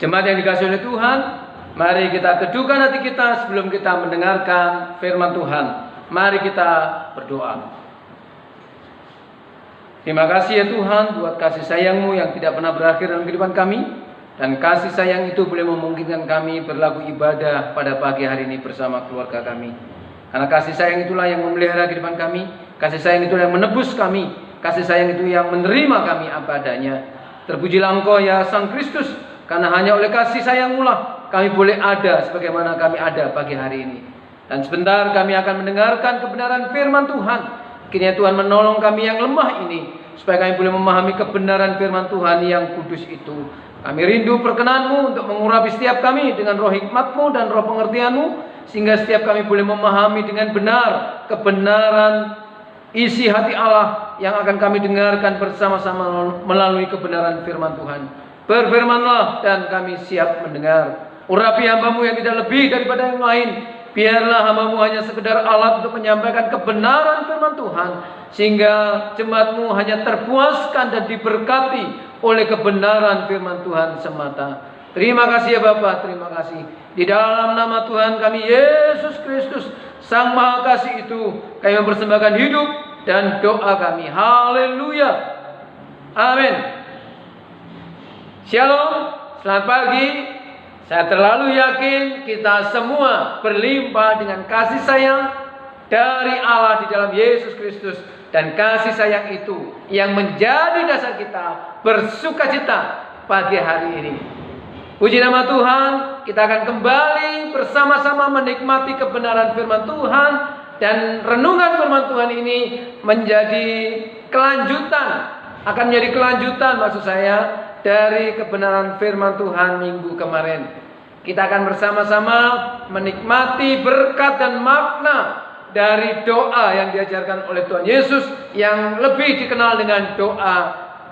Jemaat yang dikasihi oleh Tuhan, mari kita teduhkan hati kita sebelum kita mendengarkan firman Tuhan. Mari kita berdoa. Terima kasih ya Tuhan buat kasih sayang-Mu yang tidak pernah berakhir dalam kehidupan kami. Dan kasih sayang itu boleh memungkinkan kami berlaku ibadah pada pagi hari ini bersama keluarga kami. Karena kasih sayang itulah yang memelihara kehidupan kami. Kasih sayang itulah yang menebus kami. Kasih sayang itu yang menerima kami apa adanya. Terpujilah Engkau ya Sang Kristus, karena hanya oleh kasih sayang-Mu lah kami boleh ada sebagaimana kami ada pagi hari ini. Dan sebentar kami akan mendengarkan kebenaran firman Tuhan. Kiranya Tuhan menolong kami yang lemah ini, supaya kami boleh memahami kebenaran firman Tuhan yang kudus itu. Kami rindu perkenan-Mu untuk mengurapi setiap kami dengan roh hikmat-Mu dan roh pengertian-Mu, sehingga setiap kami boleh memahami dengan benar kebenaran isi hati Allah yang akan kami dengarkan bersama-sama melalui kebenaran firman Tuhan. Berfirmanlah dan kami siap mendengar. Urapi hamba-Mu yang tidak lebih daripada yang lain. Biarlah hamba-Mu hanya sekedar alat untuk menyampaikan kebenaran firman Tuhan, sehingga jemaat-Mu hanya terpuaskan dan diberkati oleh kebenaran firman Tuhan semata. Terima kasih ya Bapa, terima kasih. Di dalam nama Tuhan kami Yesus Kristus, Sang Maha Kasih itu, kami mempersembahkan hidup dan doa kami. Haleluya. Amin. Shalom, selamat pagi. Saya terlalu yakin kita semua berlimpah dengan kasih sayang dari Allah di dalam Yesus Kristus. Dan kasih sayang itu yang menjadi dasar kita bersukacita pagi hari ini. Puji nama Tuhan, kita akan kembali bersama-sama menikmati kebenaran firman Tuhan. Dan renungan firman Tuhan ini menjadi kelanjutan, akan menjadi kelanjutan maksud saya, dari kebenaran firman Tuhan minggu kemarin. Kita akan bersama-sama menikmati berkat dan makna dari doa yang diajarkan oleh Tuhan Yesus, yang lebih dikenal dengan doa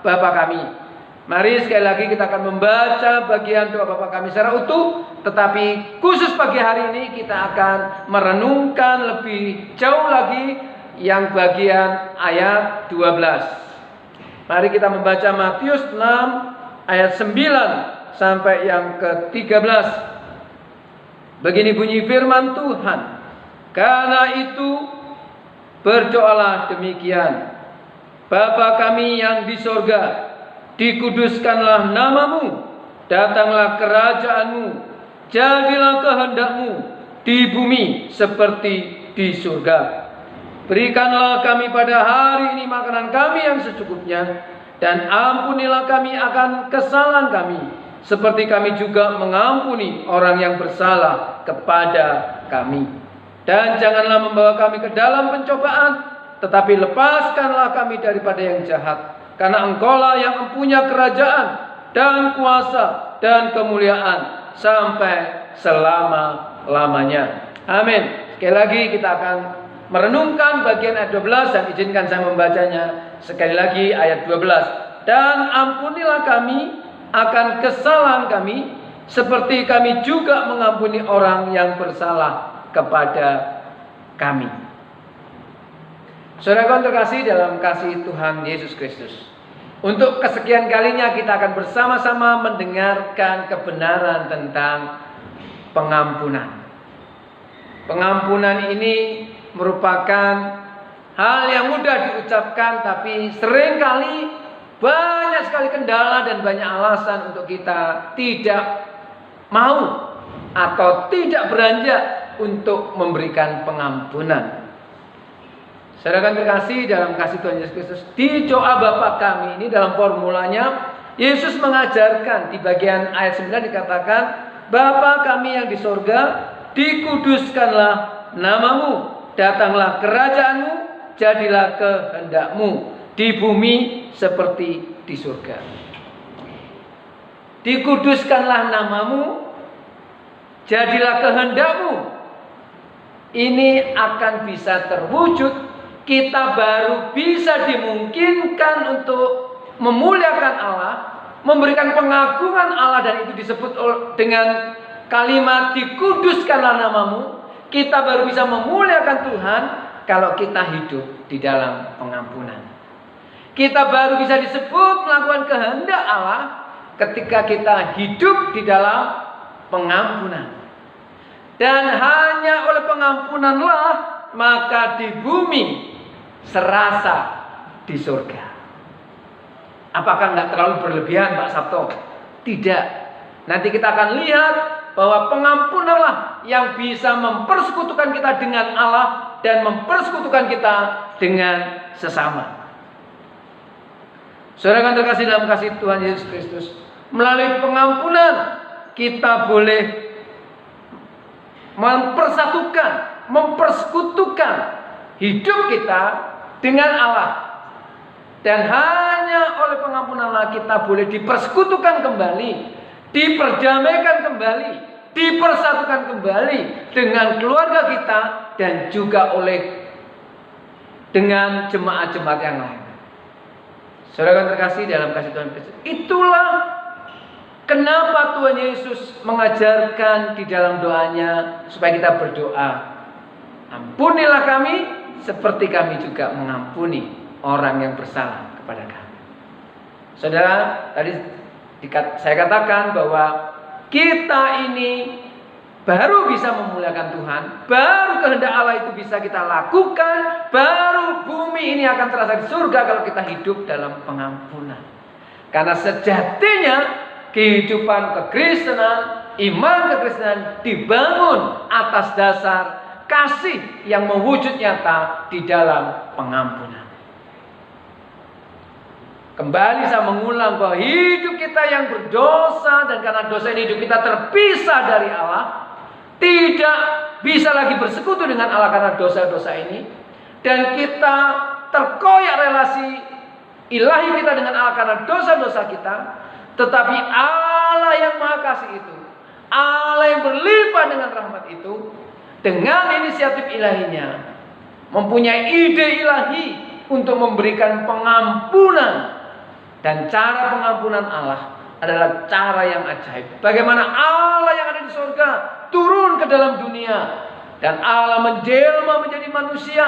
Bapa kami. Mari sekali lagi kita akan membaca bagian doa Bapa kami secara utuh, tetapi khusus pagi hari ini kita akan merenungkan lebih jauh lagi yang bagian ayat 12. Mari kita membaca Matius 6 ayat 9 sampai yang ke-13. Begini bunyi firman Tuhan. Karena itu berdoalah demikian. Bapa kami yang di sorga, dikuduskanlah nama-Mu, datanglah kerajaan-Mu, jadilah kehendak-Mu di bumi seperti di surga. Berikanlah kami pada hari ini makanan kami yang secukupnya, dan ampunilah kami akan kesalahan kami, seperti kami juga mengampuni orang yang bersalah kepada kami. Dan janganlah membawa kami ke dalam pencobaan, tetapi lepaskanlah kami daripada yang jahat. Karena Engkau-lah yang mempunyai kerajaan dan kuasa dan kemuliaan sampai selama-lamanya. Amin. Sekali lagi kita akan merenungkan bagian ayat 12, dan izinkan saya membacanya sekali lagi ayat 12. Dan ampunilah kami akan kesalahan kami, seperti kami juga mengampuni orang yang bersalah kepada kami. Saudara terkasih dalam kasih Tuhan Yesus Kristus, untuk kesekian kalinya kita akan bersama-sama mendengarkan kebenaran tentang pengampunan. Pengampunan ini merupakan hal yang mudah diucapkan, tapi seringkali banyak sekali kendala dan banyak alasan untuk kita tidak mau atau tidak beranjak untuk memberikan pengampunan. Saudara terkasih dalam kasih Tuhan Yesus Kristus, di doa Bapa kami ini dalam formulanya Yesus mengajarkan di bagian ayat 9 dikatakan, Bapa kami yang di sorga, dikuduskanlah nama-Mu, datanglah kerajaan-Mu, jadilah kehendak-Mu di bumi seperti di surga. Dikuduskanlah nama-Mu, jadilah kehendak-Mu. Ini akan bisa terwujud, kita baru bisa dimungkinkan untuk memuliakan Allah, memberikan pengagungan Allah, dan itu disebut dengan kalimat dikuduskanlah nama-Mu. Kita baru bisa memuliakan Tuhan kalau kita hidup di dalam pengampunan. Kita baru bisa disebut melakukan kehendak Allah ketika kita hidup di dalam pengampunan. Dan hanya oleh pengampunanlah maka di bumi serasa di surga. Apakah nggak terlalu berlebihan Pak Sabto? Tidak. Nanti kita akan lihat bahwa pengampunanlah yang bisa mempersekutukan kita dengan Allah dan mempersekutukan kita dengan sesama. Saudara yang terkasih dalam kasih Tuhan Yesus Kristus, melalui pengampunan kita boleh mempersekutukan hidup kita dengan Allah. Dan hanya oleh pengampunanlah kita boleh dipersekutukan kembali, diperdamaikan kembali, dipersatukan kembali dengan keluarga kita dan juga dengan jemaat-jemaat yang lain. Saudara yang terkasih dalam kasih Tuhan Kristus, itulah kenapa Tuhan Yesus mengajarkan di dalam doanya supaya kita berdoa, ampunilah kami seperti kami juga mengampuni orang yang bersalah kepada kami. Saudara, tadi saya katakan bahwa kita ini baru bisa memuliakan Tuhan, baru kehendak Allah itu bisa kita lakukan, baru bumi ini akan terasa di surga kalau kita hidup dalam pengampunan. Karena sejatinya kehidupan kekristenan, iman kekristenan dibangun atas dasar kasih yang mewujud nyata di dalam pengampunan. Kembali saya mengulang bahwa hidup kita yang berdosa dan karena dosa ini hidup kita terpisah dari Allah, tidak bisa lagi bersekutu dengan Allah karena dosa-dosa ini, dan kita terkoyak relasi ilahi kita dengan Allah karena dosa-dosa kita. Tetapi Allah yang Maha Kasih itu, Allah yang berlimpah dengan rahmat itu, dengan inisiatif ilahinya mempunyai ide ilahi untuk memberikan pengampunan. Dan cara pengampunan Allah adalah cara yang ajaib. Bagaimana Allah yang ada di surga turun ke dalam dunia, dan Allah menjelma menjadi manusia,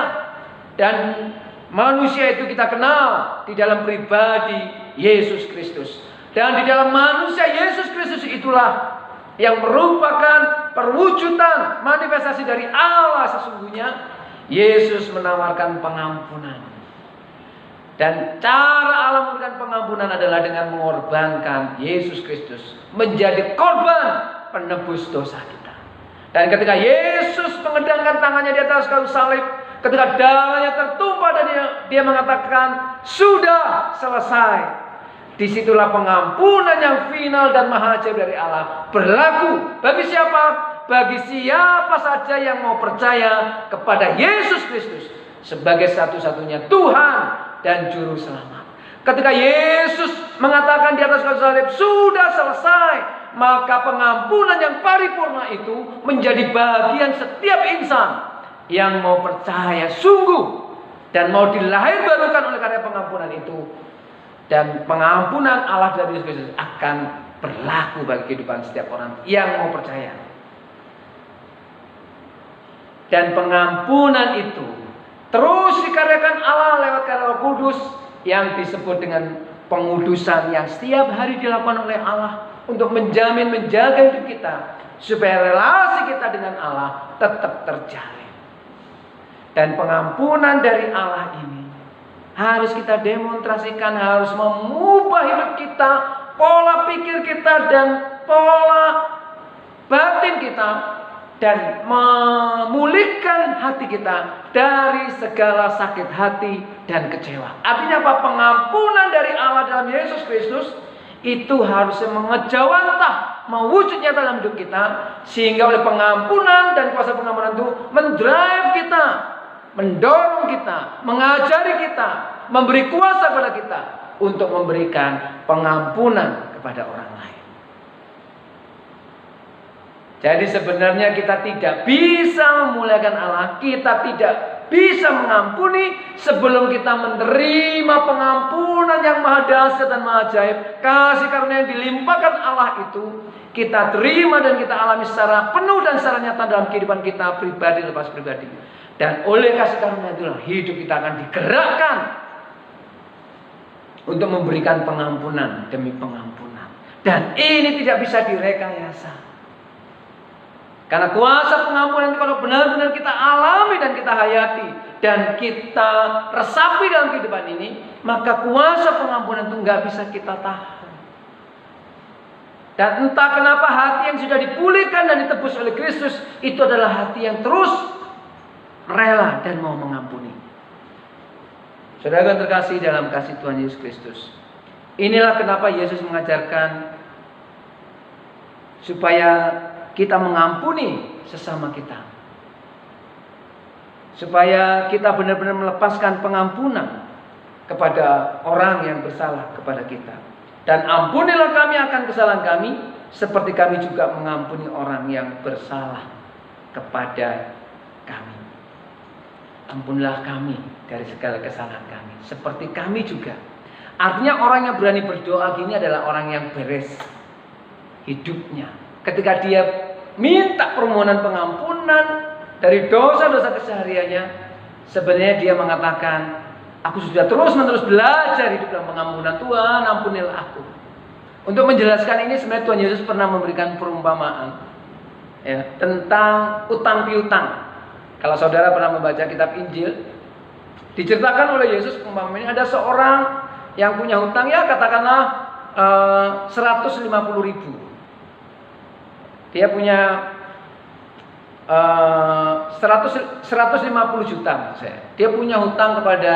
dan manusia itu kita kenal di dalam pribadi Yesus Kristus. Dan di dalam manusia Yesus Kristus itulah yang merupakan perwujudan manifestasi dari Allah sesungguhnya. Yesus menawarkan pengampunan. Dan cara Allah memberikan pengampunan adalah dengan mengorbankan Yesus Kristus menjadi korban penebus dosa kita. Dan ketika Yesus mengedangkan tangannya di atas kayu salib, ketika darahnya tertumpah dan dia mengatakan sudah selesai, disitulah pengampunan yang final dan maha ajaib dari Allah berlaku bagi siapa? Bagi siapa saja yang mau percaya kepada Yesus Kristus sebagai satu-satunya Tuhan dan Juru Selamat. Ketika Yesus mengatakan di atas kayu salib sudah selesai, maka pengampunan yang paripurna itu menjadi bagian setiap insan yang mau percaya sungguh dan mau dilahirbarukan oleh karya pengampunan itu. Dan pengampunan Allah dari Yesus Kristus akan berlaku bagi kehidupan setiap orang yang mau percaya. Dan pengampunan itu terus dikaryakan Allah lewat karya Roh Kudus yang disebut dengan pengudusan yang setiap hari dilakukan oleh Allah untuk menjaga hidup kita supaya relasi kita dengan Allah tetap terjalin. Dan pengampunan dari Allah ini harus kita demonstrasikan, harus mengubah hidup kita, pola pikir kita dan pola batin kita, dan memulihkan hati kita dari segala sakit hati dan kecewa. Artinya apa? Pengampunan dari Allah dalam Yesus Kristus itu harusnya mengejawantah, mewujud nyata dalam hidup kita, sehingga oleh pengampunan dan kuasa pengampunan itu mendrive kita, mendorong kita, mengajari kita, memberi kuasa kepada kita untuk memberikan pengampunan kepada orang lain. Jadi sebenarnya kita tidak bisa memuliakan Allah, kita tidak bisa mengampuni sebelum kita menerima pengampunan yang maha dahsyat dan maha ajaib. Kasih karunia yang dilimpahkan Allah itu kita terima dan kita alami secara penuh dan secara nyata dalam kehidupan kita pribadi lepas pribadi. Dan oleh kasih karunia itulah hidup kita akan digerakkan untuk memberikan pengampunan demi pengampunan. Dan ini tidak bisa direkayasa. Karena kuasa pengampunan itu kalau benar-benar kita alami dan kita hayati dan kita resapi dalam kehidupan ini, maka kuasa pengampunan itu nggak bisa kita tahan. Dan entah kenapa hati yang sudah dipulihkan dan ditebus oleh Kristus itu adalah hati yang terus rela dan mau mengampuni. Saudara yang terkasih dalam kasih Tuhan Yesus Kristus, inilah kenapa Yesus mengajarkan supaya kita mengampuni sesama kita. Supaya kita benar-benar melepaskan pengampunan kepada orang yang bersalah kepada kita. Dan ampunilah kami akan kesalahan kami, seperti kami juga mengampuni orang yang bersalah kepada kami. Ampunilah kami dari segala kesalahan kami, seperti kami juga. Artinya orang yang berani berdoa gini adalah orang yang beres hidupnya. Ketika dia minta permohonan pengampunan dari dosa-dosa kesehariannya, sebenarnya dia mengatakan, aku sudah terus-menerus belajar hidup dalam pengampunan. Tuhan, ampunilah aku. Untuk menjelaskan ini sebenarnya Tuhan Yesus pernah memberikan perumpamaan ya, tentang utang piutang. Kalau saudara pernah membaca kitab Injil, diceritakan oleh Yesus perumpamaan ini, ada seorang yang punya hutang ya katakanlah 150.000. Dia punya 150 juta. Dia punya hutang kepada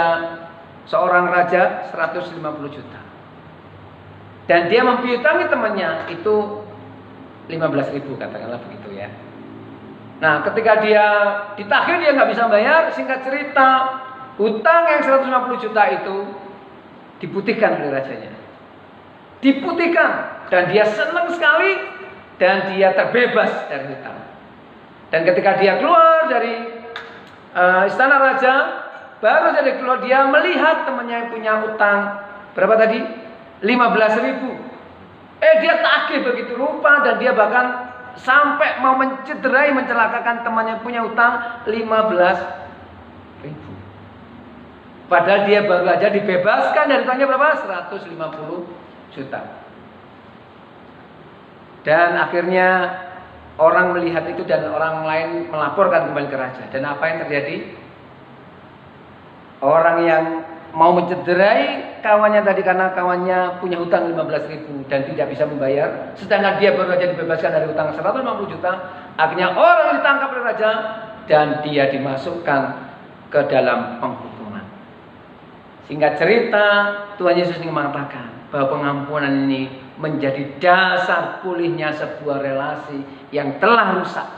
seorang raja 150 juta. Dan dia mempiutangi temannya itu 15.000, katakanlah begitu ya. Nah, ketika dia ditagih dia nggak bisa bayar, singkat cerita, hutang yang 150 juta itu diputihkan oleh rajanya. Diputihkan dan dia senang sekali dan dia terbebas dari hutang. Dan ketika dia keluar dari istana raja, baru saja keluar dia melihat temannya yang punya hutang berapa tadi? 15.000. Dia tagih begitu rupa dan dia bahkan sampai mau mencederai, mencelakakan temannya yang punya hutang 15.000. Padahal dia baru aja dibebaskan dari hutangnya berapa? 150 juta. Dan akhirnya orang melihat itu dan orang lain melaporkan kembali ke raja. Dan apa yang terjadi? Orang yang mau mencederai kawannya tadi karena kawannya punya hutang 15.000 dan tidak bisa membayar, sedangkan dia baru saja dibebaskan dari hutang 150 juta. Akhirnya orang ditangkap oleh raja dan dia dimasukkan ke dalam penghukuman. Singkat cerita, Tuhan Yesus ingin mengatakan bahwa pengampunan ini menjadi dasar pulihnya sebuah relasi yang telah rusak.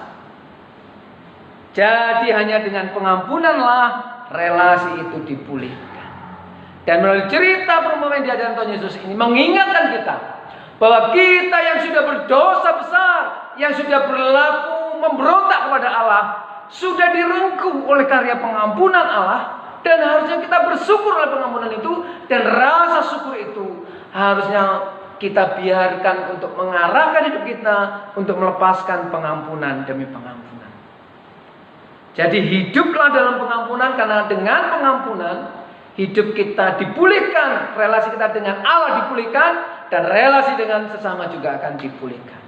Jadi hanya dengan pengampunanlah relasi itu dipulihkan. Dan melalui cerita perumpamaan yang diajarkan Tuhan Yesus ini mengingatkan kita bahwa kita yang sudah berdosa besar, yang sudah berlaku memberontak kepada Allah, sudah direngkuh oleh karya pengampunan Allah, dan harusnya kita bersyukur oleh pengampunan itu, dan rasa syukur itu harusnya kita biarkan untuk mengarahkan hidup kita untuk melepaskan pengampunan demi pengampunan. Jadi hiduplah dalam pengampunan, karena dengan pengampunan hidup kita dipulihkan, relasi kita dengan Allah dipulihkan, dan relasi dengan sesama juga akan dipulihkan.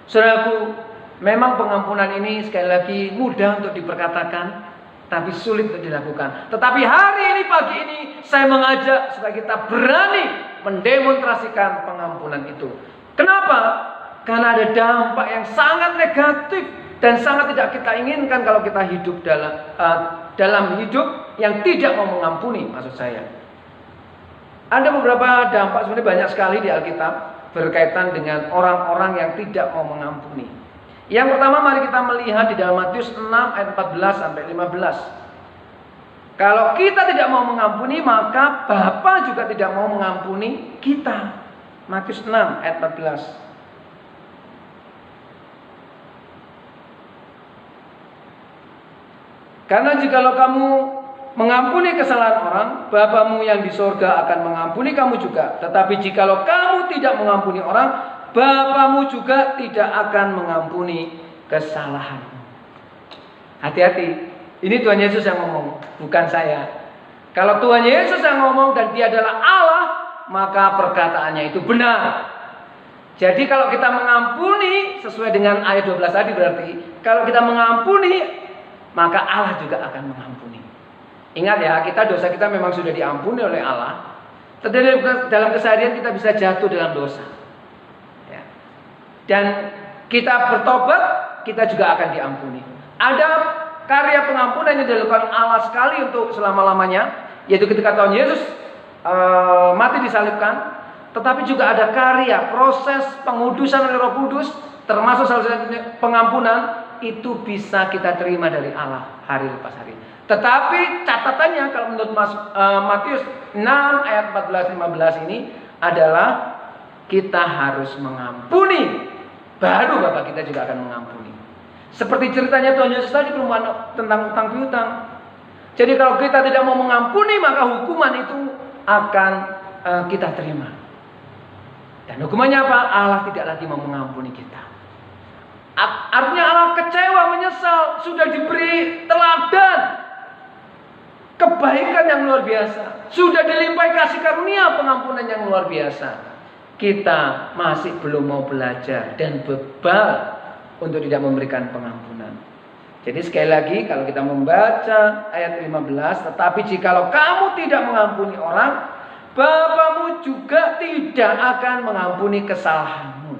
Saudaraku, memang pengampunan ini sekali lagi mudah untuk diperkatakan, tapi sulit untuk dilakukan. Tetapi hari ini, pagi ini, saya mengajak supaya kita berani mendemonstrasikan pengampunan itu. Kenapa? Karena ada dampak yang sangat negatif dan sangat tidak kita inginkan kalau kita hidup dalam hidup yang tidak mau mengampuni, maksud saya. Ada beberapa dampak, sebenarnya banyak sekali di Alkitab berkaitan dengan orang-orang yang tidak mau mengampuni. Yang pertama, mari kita melihat di dalam Matius 6 ayat 14 sampai 15. Kalau kita tidak mau mengampuni, maka Bapa juga tidak mau mengampuni kita. Matius 6 ayat 14. Karena jikalau kamu mengampuni kesalahan orang, Bapamu yang di sorga akan mengampuni kamu juga. Tetapi jikalau kamu tidak mengampuni orang, Bapamu juga tidak akan mengampuni kesalahanmu. Hati-hati, ini Tuhan Yesus yang ngomong, bukan saya. Kalau Tuhan Yesus yang ngomong dan Dia adalah Allah, maka perkataannya itu benar. Jadi kalau kita mengampuni sesuai dengan ayat 12 tadi, berarti kalau kita mengampuni, maka Allah juga akan mengampuni. Ingat ya, dosa kita memang sudah diampuni oleh Allah. Tetapi dalam keseharian kita bisa jatuh dalam dosa. Ya. Dan kita bertobat, kita juga akan diampuni. Ada karya pengampunan yang dilakukan Allah sekali untuk selama-lamanya, yaitu ketika Tuhan Yesus mati disalibkan. Tetapi juga ada karya, proses pengudusan oleh Roh Kudus, termasuk salah satunya pengampunan, itu bisa kita terima dari Allah hari lepas hari. Tetapi catatannya kalau menurut Matius 6 ayat 14-15 ini adalah kita harus mengampuni, baru Bapak kita juga akan mengampuni. Seperti ceritanya Tuhan Yesus tadi perumpamaan tentang utang piutang. Jadi kalau kita tidak mau mengampuni, maka hukuman itu akan kita terima. Dan hukumannya apa? Allah tidak lagi mau mengampuni kita. Artinya Allah kecewa, menyesal, sudah diberi teladan kebaikan yang luar biasa, sudah dilimpahi kasih karunia pengampunan yang luar biasa. Kita masih belum mau belajar dan bebal untuk tidak memberikan pengampunan. Jadi sekali lagi kalau kita membaca ayat 15, tetapi jikalau kamu tidak mengampuni orang, Bapamu juga tidak akan mengampuni kesalahanmu.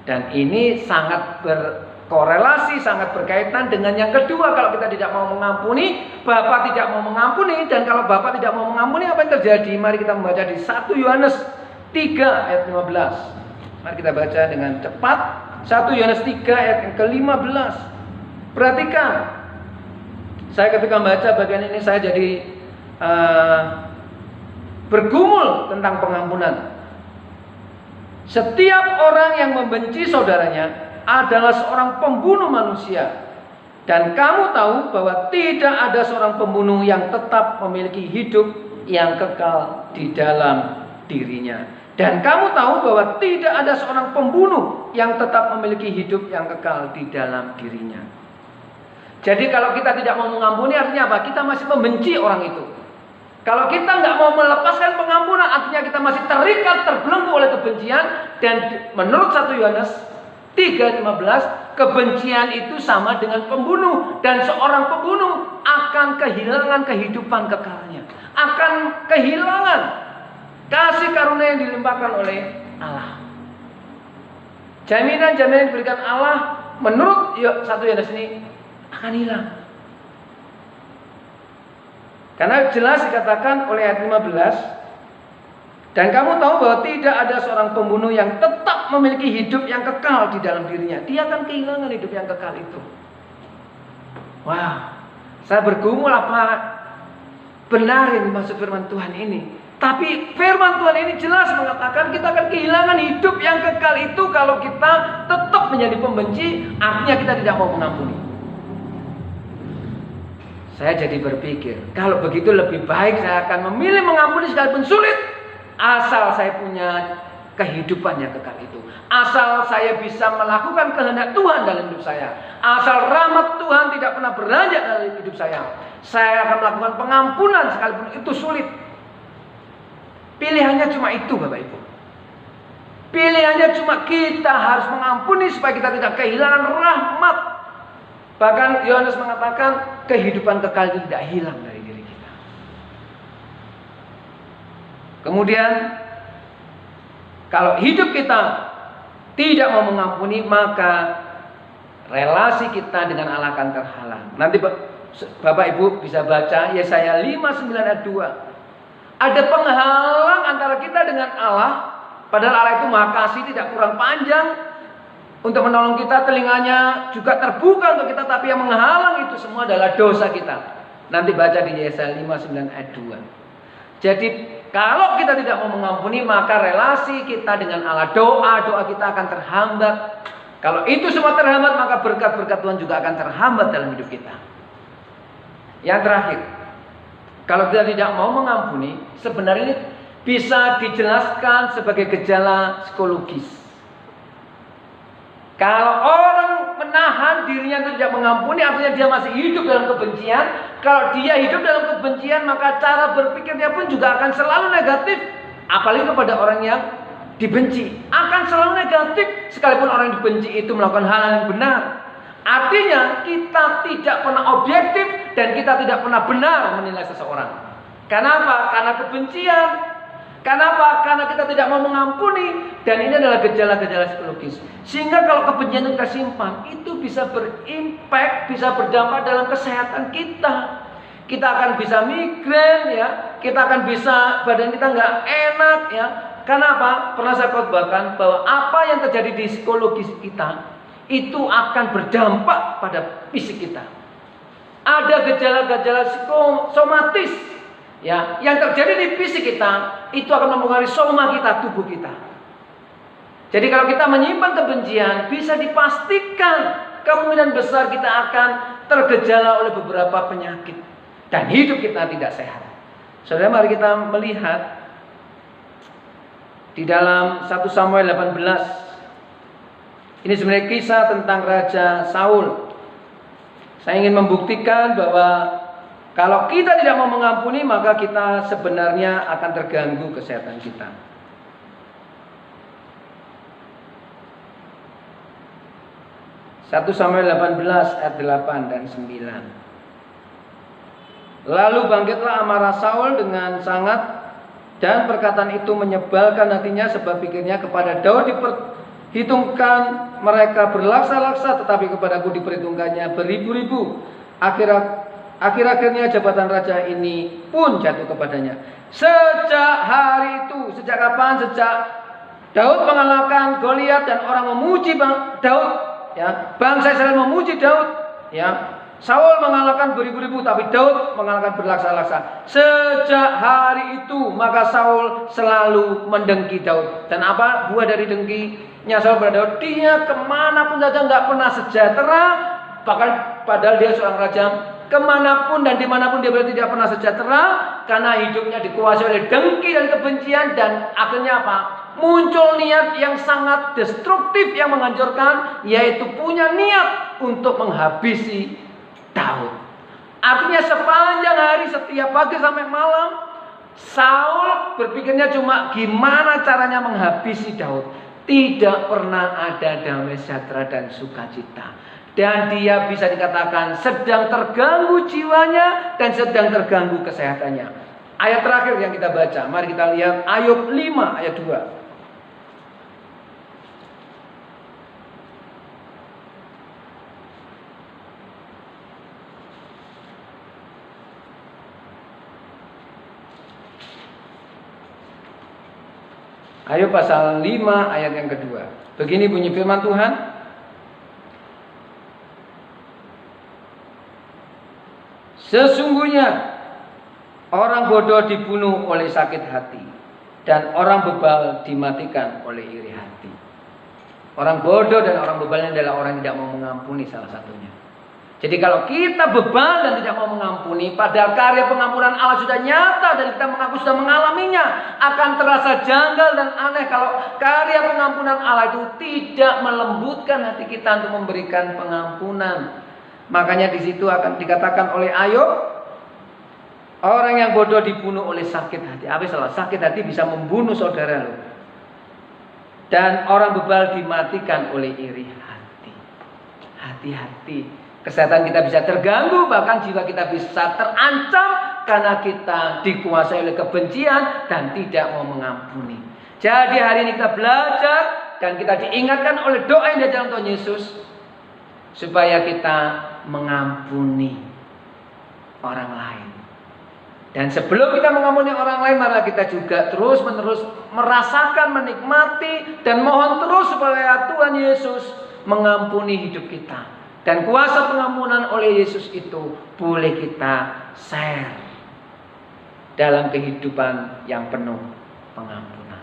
Dan ini sangat berkorelasi, sangat berkaitan dengan yang kedua. Kalau kita tidak mau mengampuni, Bapa tidak mau mengampuni. Dan kalau Bapa tidak mau mengampuni, apa yang terjadi? Mari kita membaca di 1 Yohanes 3 ayat 15. Mari kita baca dengan cepat. 1 Yohanes 3 ayat yang ke-15. Perhatikan. Saya ketika membaca bagian ini, saya jadi bergumul tentang pengampunan. Setiap orang yang membenci saudaranya adalah seorang pembunuh manusia. Dan kamu tahu bahwa tidak ada seorang pembunuh yang tetap memiliki hidup yang kekal di dalam dirinya. Dan kamu tahu bahwa tidak ada seorang pembunuh yang tetap memiliki hidup yang kekal di dalam dirinya. Jadi kalau kita tidak mau mengampuni, artinya apa? Kita masih membenci orang itu. Kalau kita nggak mau melepaskan pengampunan, artinya kita masih terikat, terbelenggu oleh kebencian. Dan menurut 1 Yohanes 3:15, kebencian itu sama dengan pembunuh. Dan seorang pembunuh akan kehilangan kehidupan kekalnya, akan kehilangan kasih karunia yang dilimpahkan oleh Allah. Jaminan-jaminan yang diberikan Allah menurut 1 Yohanes ini akan hilang. Karena jelas dikatakan oleh ayat 15, dan kamu tahu bahwa tidak ada seorang pembunuh yang tetap memiliki hidup yang kekal di dalam dirinya. Dia akan kehilangan hidup yang kekal itu. Wah, saya bergumul apa benar yang dimaksud firman Tuhan ini. Tapi firman Tuhan ini jelas mengatakan kita akan kehilangan hidup yang kekal itu kalau kita tetap menjadi pembenci, artinya kita tidak mau mengampuni. Saya jadi berpikir, kalau begitu lebih baik saya akan memilih mengampuni sekalipun sulit, asal saya punya kehidupan yang kekal itu, asal saya bisa melakukan kehendak Tuhan dalam hidup saya, asal rahmat Tuhan tidak pernah beranjak dalam hidup saya akan melakukan pengampunan sekalipun itu sulit. Pilihannya cuma itu, Bapak Ibu. Pilihannya cuma kita harus mengampuni supaya kita tidak kehilangan rahmat. Bahkan Yohanes mengatakan kehidupan kekal itu tidak hilang dari diri kita. Kemudian kalau hidup kita tidak mau mengampuni, maka relasi kita dengan Allah akan terhalang. Nanti Bapak Ibu bisa baca Yesaya 59 ayat 2. Ada penghalang antara kita dengan Allah. Padahal Allah itu Maha Kasih, tidak kurang panjang untuk menolong kita, telinganya juga terbuka untuk kita, tapi yang menghalang itu semua adalah dosa kita. Nanti baca di Yesaya 59 ayat 2. Jadi kalau kita tidak mau mengampuni, maka relasi kita dengan Allah, doa-doa kita akan terhambat. Kalau itu semua terhambat, maka berkat-berkat Tuhan juga akan terhambat dalam hidup kita. Yang terakhir, kalau kita tidak mau mengampuni, sebenarnya ini bisa dijelaskan sebagai gejala psikologis. Kalau orang menahan dirinya untuk tidak mengampuni, artinya dia masih hidup dalam kebencian. Kalau dia hidup dalam kebencian, maka cara berpikirnya pun juga akan selalu negatif. Apalagi kepada orang yang dibenci, akan selalu negatif. Sekalipun orang yang dibenci itu melakukan hal yang benar. Artinya kita tidak pernah objektif dan kita tidak pernah benar menilai seseorang. Kenapa? Karena kebencian. Kenapa? Karena kita tidak mau mengampuni. Dan ini adalah gejala-gejala psikologis. Sehingga kalau kebencian itu kita simpan, itu bisa berimpact, bisa berdampak dalam kesehatan kita. Kita akan bisa migrain, ya. Kita akan bisa, badan kita nggak enak, ya. Kenapa? Pernah saya khotbahkan bahwa apa yang terjadi di psikologis kita itu akan berdampak pada fisik kita. Ada gejala-gejala psikosomatis, ya, yang terjadi di fisik kita itu akan mempengaruhi soma kita, tubuh kita. Jadi kalau kita menyimpan kebencian, bisa dipastikan kemungkinan besar kita akan tergejala oleh beberapa penyakit dan hidup kita tidak sehat. Saudara, mari kita melihat di dalam 1 Samuel 18. Ini sebenarnya kisah tentang Raja Saul. Saya ingin membuktikan bahwa kalau kita tidak mau mengampuni, maka kita sebenarnya akan terganggu kesehatan kita. 1 Samuel 18 ayat 8 dan 9. Lalu bangkitlah amarah Saul dengan sangat, dan perkataan itu menyebalkan hatinya, sebab pikirnya kepada Daud diperhitungkan mereka berlaksa-laksa, tetapi kepadaku diperhitungkannya beribu-ribu. Akhir-akhirnya jabatan raja ini pun jatuh kepadanya. Sejak hari itu, sejak kapan? Sejak Daud mengalahkan Goliat dan orang memuji Daud, ya, bangsa Israel memuji Daud, ya. Saul mengalahkan beribu-ribu, tapi Daud mengalahkan berlaksa-laksa. Sejak hari itu maka Saul selalu mendengki Daud. Dan apa buah dari dengkinya Saul pada Daud? Dia kemanapun saja nggak pernah sejahtera. Bahkan padahal dia seorang raja, kemanapun dan dimanapun dia berada tidak pernah sejahtera, karena hidupnya dikuasai oleh dengki dan kebencian. Dan akhirnya apa? Muncul niat yang sangat destruktif, yang menghancurkan, yaitu punya niat untuk menghabisi Daud. Artinya sepanjang hari, setiap pagi sampai malam, Saul berpikirnya cuma gimana caranya menghabisi Daud. Tidak pernah ada damai sejahtera dan sukacita. Dan dia bisa dikatakan sedang terganggu jiwanya dan sedang terganggu kesehatannya. Ayat terakhir yang kita baca, mari kita lihat Ayub 5 ayat 2. Ayub pasal 5 ayat yang kedua. Begini bunyi firman Tuhan. Sesungguhnya orang bodoh dibunuh oleh sakit hati, dan orang bebal dimatikan oleh iri hati. Orang bodoh dan orang bebal ini adalah orang yang tidak mau mengampuni, salah satunya. Jadi kalau kita bebal dan tidak mau mengampuni, padahal karya pengampunan Allah sudah nyata dan kita mengaku sudah mengalaminya, akan terasa janggal dan aneh kalau karya pengampunan Allah itu tidak melembutkan hati kita untuk memberikan pengampunan. Makanya di situ akan dikatakan oleh Ayub, orang yang bodoh dibunuh oleh sakit hati. Apa salah? Sakit hati bisa membunuh saudara loh. Dan orang bebal dimatikan oleh iri hati. Hati-hati. Kesehatan kita bisa terganggu, bahkan jiwa kita bisa terancam karena kita dikuasai oleh kebencian dan tidak mau mengampuni. Jadi hari ini kita belajar dan kita diingatkan oleh doa yang diajarkan Tuhan Yesus supaya kita mengampuni orang lain. Dan sebelum kita mengampuni orang lain, mari kita juga terus-menerus merasakan, menikmati dan mohon terus supaya Tuhan Yesus mengampuni hidup kita. Dan kuasa pengampunan oleh Yesus itu boleh kita share dalam kehidupan yang penuh pengampunan.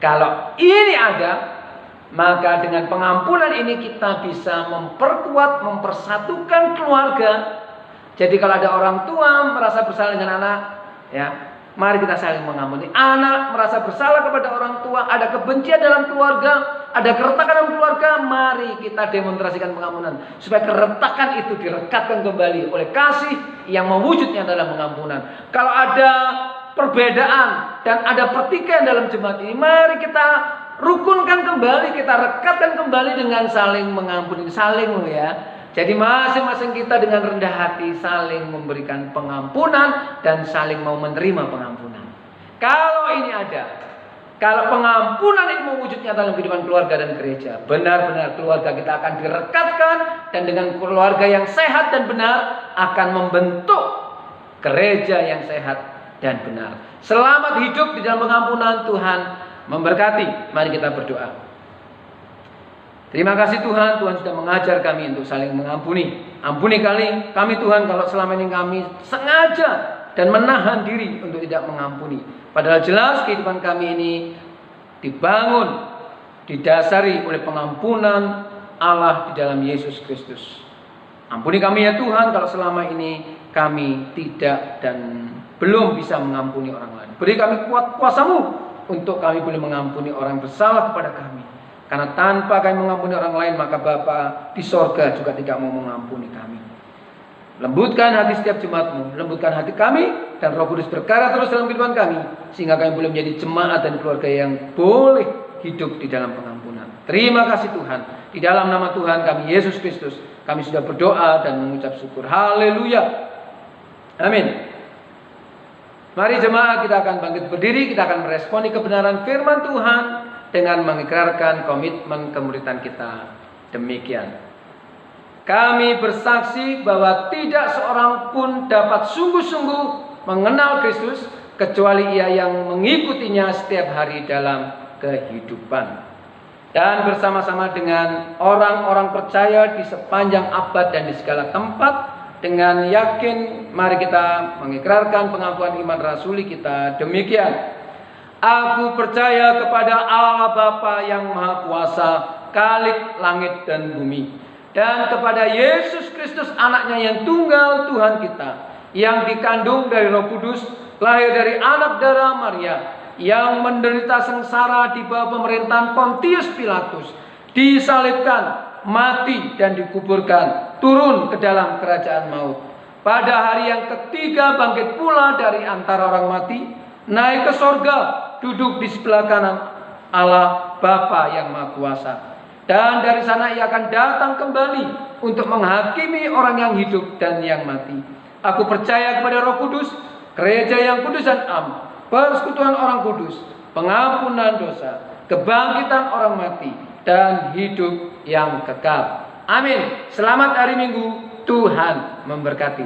Kalau ini ada, maka dengan pengampunan ini kita bisa memperkuat, mempersatukan keluarga. Jadi kalau ada orang tua merasa bersalah dengan anak, ya, mari kita saling mengampuni. Anak merasa bersalah kepada orang tua, ada kebencian dalam keluarga, ada keretakan dalam keluarga, mari kita demonstrasikan pengampunan. Supaya keretakan itu direkatkan kembali oleh kasih yang mewujudnya dalam pengampunan. Kalau ada perbedaan dan ada pertikaian dalam jemaat ini, mari kita rukunkan kembali, kita rekatkan kembali dengan saling mengampuni, saling loh ya. Jadi masing-masing kita dengan rendah hati saling memberikan pengampunan dan saling mau menerima pengampunan. Kalau ini ada, kalau pengampunan ini mewujudnya dalam kehidupan keluarga dan gereja, benar-benar keluarga kita akan direkatkan dan dengan keluarga yang sehat dan benar akan membentuk gereja yang sehat dan benar. Selamat hidup di dalam pengampunan. Tuhan memberkati. Mari kita berdoa. Terima kasih Tuhan, Tuhan sudah mengajar kami untuk saling mengampuni. Ampuni kami Tuhan kalau selama ini kami sengaja dan menahan diri untuk tidak mengampuni. Padahal jelas kehidupan kami ini dibangun, didasari oleh pengampunan Allah di dalam Yesus Kristus. Ampuni kami ya Tuhan kalau selama ini kami tidak dan belum bisa mengampuni orang lain. Beri kami kuasa-Mu untuk kami boleh mengampuni orang yang bersalah kepada kami. Karena tanpa kami mengampuni orang lain, maka Bapa di sorga juga tidak mau mengampuni kami. Lembutkan hati setiap jemaat-Mu, lembutkan hati kami, dan Roh Kudus berkarya terus dalam kehidupan kami, sehingga kami boleh menjadi jemaat dan keluarga yang boleh hidup di dalam pengampunan. Terima kasih Tuhan. Di dalam nama Tuhan kami Yesus Kristus, kami sudah berdoa dan mengucap syukur. Haleluya. Amin. Mari jemaat, kita akan bangkit berdiri, kita akan meresponi kebenaran firman Tuhan dengan mengikrarkan komitmen kemuridan kita. Demikian. Kami bersaksi bahwa tidak seorang pun dapat sungguh-sungguh mengenal Kristus kecuali ia yang mengikutinya setiap hari dalam kehidupan. Dan bersama-sama dengan orang-orang percaya di sepanjang abad dan di segala tempat, dengan yakin mari kita mengikrarkan pengakuan iman rasuli kita. Demikian. Aku percaya kepada Allah Bapa yang Maha Kuasa, Khalik langit dan bumi, dan kepada Yesus Kristus anaknya yang tunggal Tuhan kita, yang dikandung dari Roh Kudus, lahir dari anak darah Maria, yang menderita sengsara di bawah pemerintahan Pontius Pilatus, disalibkan, mati dan dikuburkan, turun ke dalam kerajaan maut. Pada hari yang ketiga bangkit pula dari antara orang mati, naik ke sorga, duduk di sebelah kanan Allah Bapa yang Maha Kuasa. Dan dari sana ia akan datang kembali untuk menghakimi orang yang hidup dan yang mati. Aku percaya kepada Roh Kudus, gereja yang kudus dan am, persekutuan orang kudus, pengampunan dosa, kebangkitan orang mati, dan hidup yang kekal. Amin. Selamat hari Minggu. Tuhan memberkati.